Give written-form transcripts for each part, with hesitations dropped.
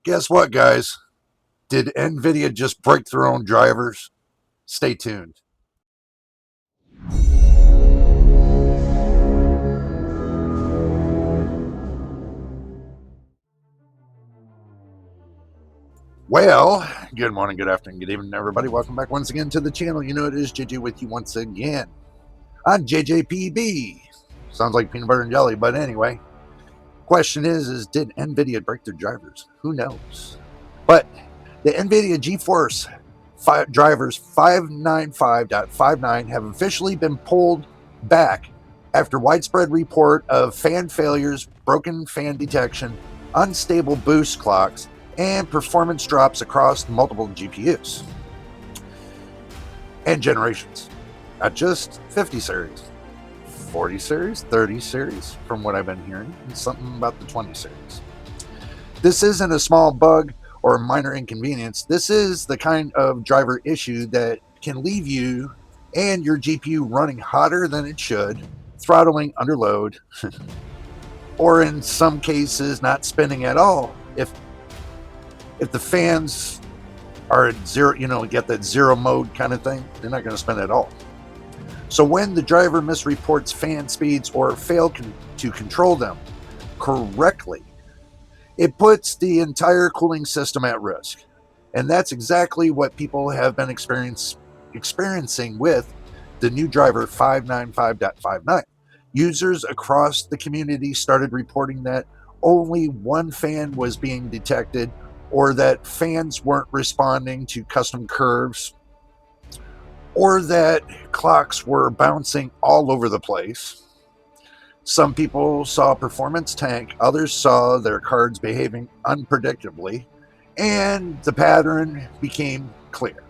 Guess what, guys? Did NVIDIA just break their own drivers? Stay tuned. Well, good morning, good afternoon, good evening, everybody. Welcome back once again to the channel. You know it is JJ with you once again on JJPB. Sounds like peanut butter and jelly, but anyway. Question is did NVIDIA break their drivers? Who knows? But the NVIDIA GeForce drivers 595.59 have officially been pulled back after widespread report of fan failures, broken fan detection, unstable boost clocks, and performance drops across multiple GPUs and generations. Not just 50 series, 40 series, 30 series, from what I've been hearing, and something about the 20 series. This isn't a small bug or a minor inconvenience. This is the kind of driver issue that can leave you and your GPU running hotter than it should, throttling under load, or in some cases not spinning at all. If the fans are at zero, get that zero mode kind of thing, they're not going to spin at all. So when the driver misreports fan speeds or fail to control them correctly, it puts the entire cooling system at risk. And that's exactly what people have been experiencing with the new driver 595.59. Users across the community started reporting that only one fan was being detected, or that fans weren't responding to custom curves, or that clocks were bouncing all over the place. Some people saw performance tank, others saw their cards behaving unpredictably, and the pattern became clear.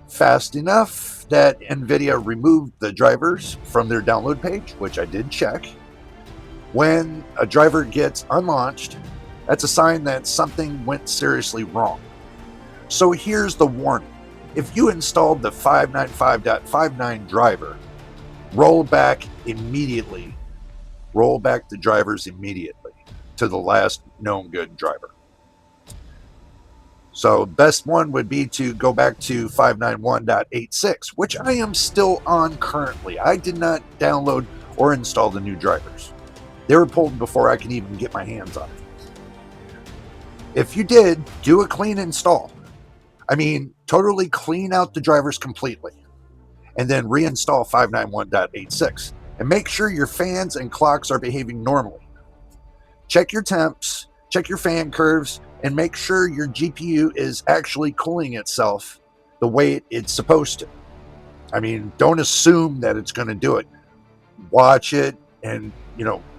Fast enough that NVIDIA removed the drivers from their download page, which I did check. When a driver gets unlaunched, that's a sign that something went seriously wrong. So here's the warning. If you installed the 595.59 driver, roll back immediately. Roll back the drivers immediately to the last known good driver. So best one would be to go back to 591.86, which I am still on currently. I did not download or install the new drivers. They were pulled before I can even get my hands on it. If you did, do a clean install. I mean, totally clean out the drivers completely, and then reinstall 591.86. And make sure your fans and clocks are behaving normally. Check your temps, check your fan curves, and make sure your GPU is actually cooling itself the way it's supposed to. I mean, don't assume that it's going to do it. Watch it and,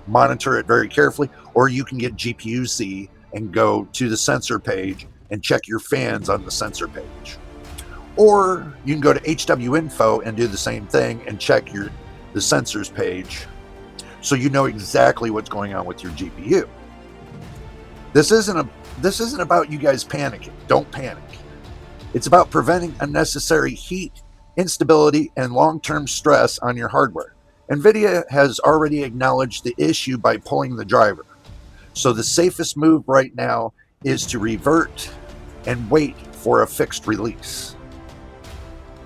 monitor it very carefully, or you can get GPU-Z and go to the sensor page and check your fans on the sensor page. Or you can go to HW Info and do the same thing and check the sensors page so you know exactly what's going on with your GPU. This isn't about you guys panicking. Don't panic. It's about preventing unnecessary heat, instability, and long-term stress on your hardware. NVIDIA has already acknowledged the issue by pulling the driver. So the safest move right now is to revert and wait for a fixed release.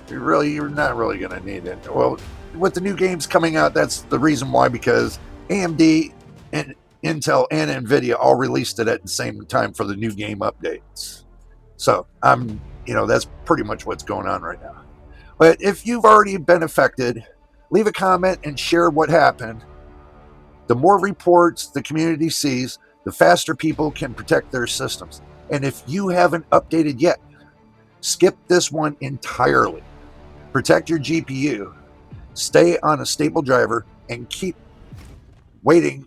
You're not really going to need it. Well, with the new games coming out, that's the reason why, because AMD and Intel and NVIDIA all released it at the same time for the new game updates. So that's pretty much what's going on right now. But if you've already been affected, leave a comment and share what happened. The more reports the community sees, the faster people can protect their systems. And if you haven't updated yet, skip this one entirely. Protect your GPU, stay on a stable driver, and keep waiting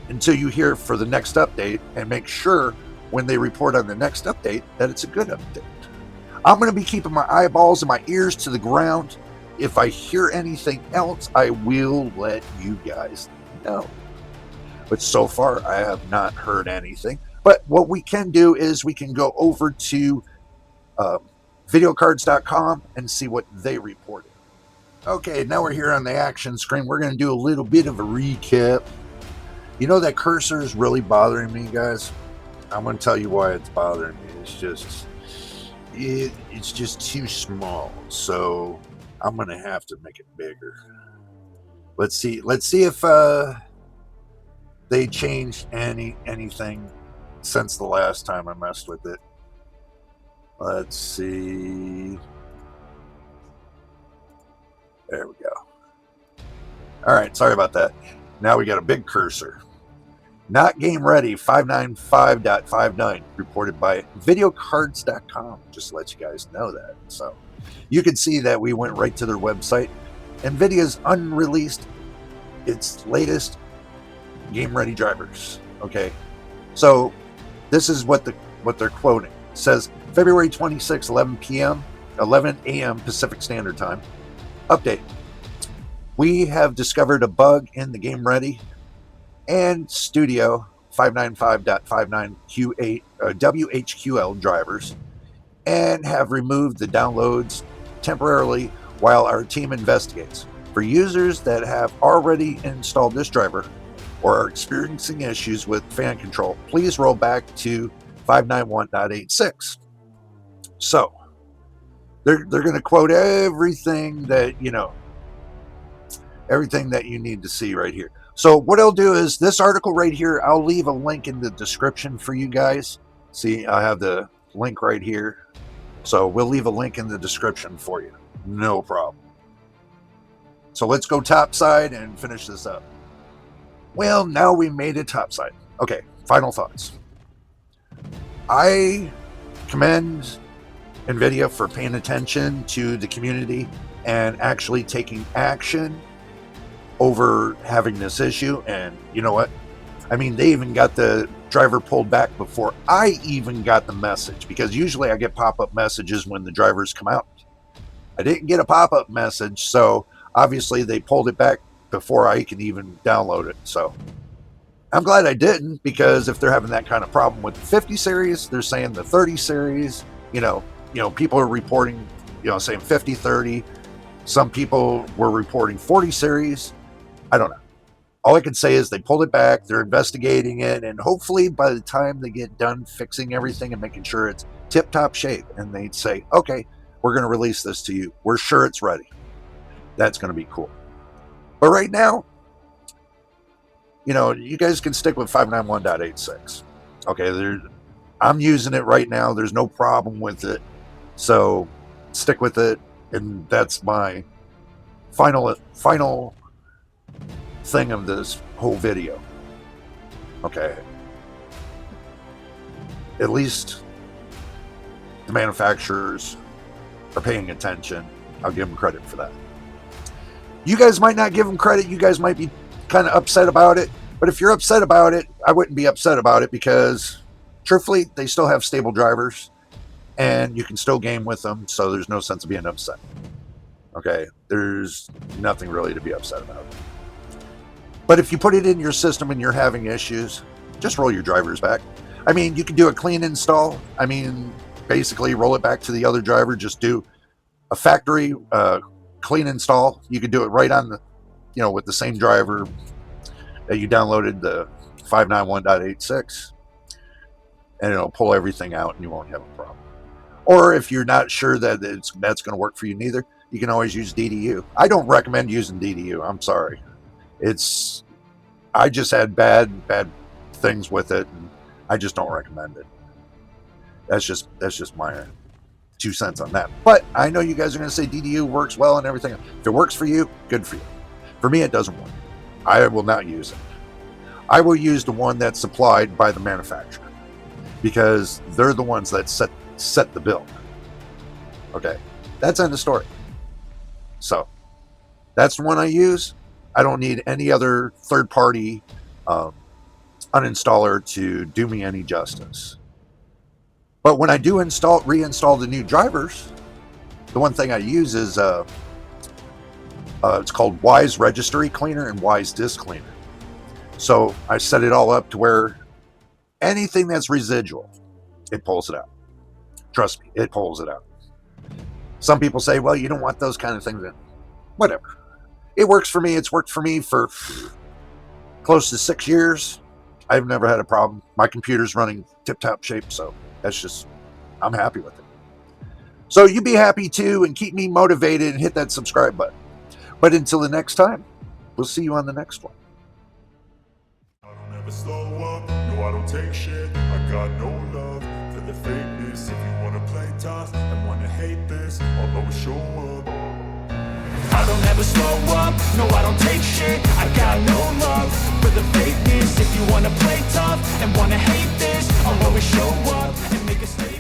until you hear for the next update, and make sure when they report on the next update that it's a good update. I'm going to be keeping my eyeballs and my ears to the ground. If I hear anything else, I will let you guys know. But so far, I have not heard anything. But what we can do is we can go over to videocards.com and see what they reported. Okay, now we're here on the action screen. We're going to do a little bit of a recap. You know that cursor is really bothering me, guys? I'm going to tell you why it's bothering me. It's just too small. So I'm going to have to make it bigger. Let's see. Let's see if they changed anything since the last time I messed with it. Let's see. There we go. All right, sorry about that. Now we got a big cursor. Not game ready 595.59 reported by videocards.com. Just to let you guys know that. So you can see that we went right to their website. NVIDIA's unreleased its latest game ready drivers. Okay. So this is what they're quoting. It says February 26, 11 p.m., 11 a.m. Pacific Standard Time. Update. We have discovered a bug in the game ready and Studio 595.59 Q8 WHQL drivers and have removed the downloads temporarily while our team investigates. For users that have already installed this driver or are experiencing issues with fan control, please roll back to 591.86. So they're going to quote everything that everything that you need to see right here. So what I'll do is this article right here, I'll leave a link in the description for you guys. See, I have the link right here. So we'll leave a link in the description for you. No problem. So let's go topside and finish this up. Well, now we made it topside. Okay, final thoughts. I commend NVIDIA for paying attention to the community and actually taking action over having this issue. And you know what? I mean, they even got the driver pulled back before I even got the message, because usually I get pop-up messages when the drivers come out. I didn't get a pop-up message, so obviously they pulled it back before I can even download it. So I'm glad I didn't, because if they're having that kind of problem with the 50 series, they're saying the 30 series, people are reporting, saying 50, 30. Some people were reporting 40 series. I don't know. All I can say is they pulled it back, they're investigating it, and hopefully by the time they get done fixing everything and making sure it's tip-top shape, and they'd say, okay, we're going to release this to you. We're sure it's ready. That's going to be cool. But right now, you guys can stick with 591.86. Okay, I'm using it right now. There's no problem with it. So stick with it, and that's my final thing of this whole video. Okay, at least the manufacturers are paying attention. I'll give them credit for that. You guys might not give them credit. You guys might be kind of upset about it, but if you're upset about it, I wouldn't be upset about it, because truthfully, they still have stable drivers and you can still game with them, so there's no sense of being upset. Okay, there's nothing really to be upset about. But if you put it in your system and you're having issues, just roll your drivers back. I mean, you can do a clean install. I mean, basically roll it back to the other driver. Just do a factory clean install. You can do it right on the, with the same driver that you downloaded, the 591.86, and it'll pull everything out and you won't have a problem. Or if you're not sure that that's going to work for you neither, you can always use DDU. I don't recommend using DDU. I'm sorry. I just had bad things with it, and I just don't recommend it. That's just my 2 cents on that. But I know you guys are going to say DDU works well and everything. If it works for you, good for you. For me, it doesn't work. I will not use it. I will use the one that's supplied by the manufacturer, because they're the ones that set the bill. Okay, that's end of story. So that's the one I use. I don't need any other third-party uninstaller to do me any justice. But when I do reinstall the new drivers, the one thing I use is it's called Wise Registry Cleaner and Wise Disk Cleaner. So I set it all up to where anything that's residual, it pulls it out. Trust me, it pulls it out. Some people say, well, you don't want those kind of things in. Whatever. It works for me. It's worked for me for close to 6 years. I've never had a problem. My computer's running tip-top shape, so that's just, I'm happy with it. So you be happy too, and keep me motivated, and hit that subscribe button. But until the next time, we'll see you on the next one. I don't ever slow up, no I don't take shit. I got no love for the fakeness. If you wanna play tough and wanna hate this, I'll always show up. I don't ever slow up, no I don't take shit. I got no love for the fakeness. If you wanna play tough and wanna hate this, I'll always show up and make a statement.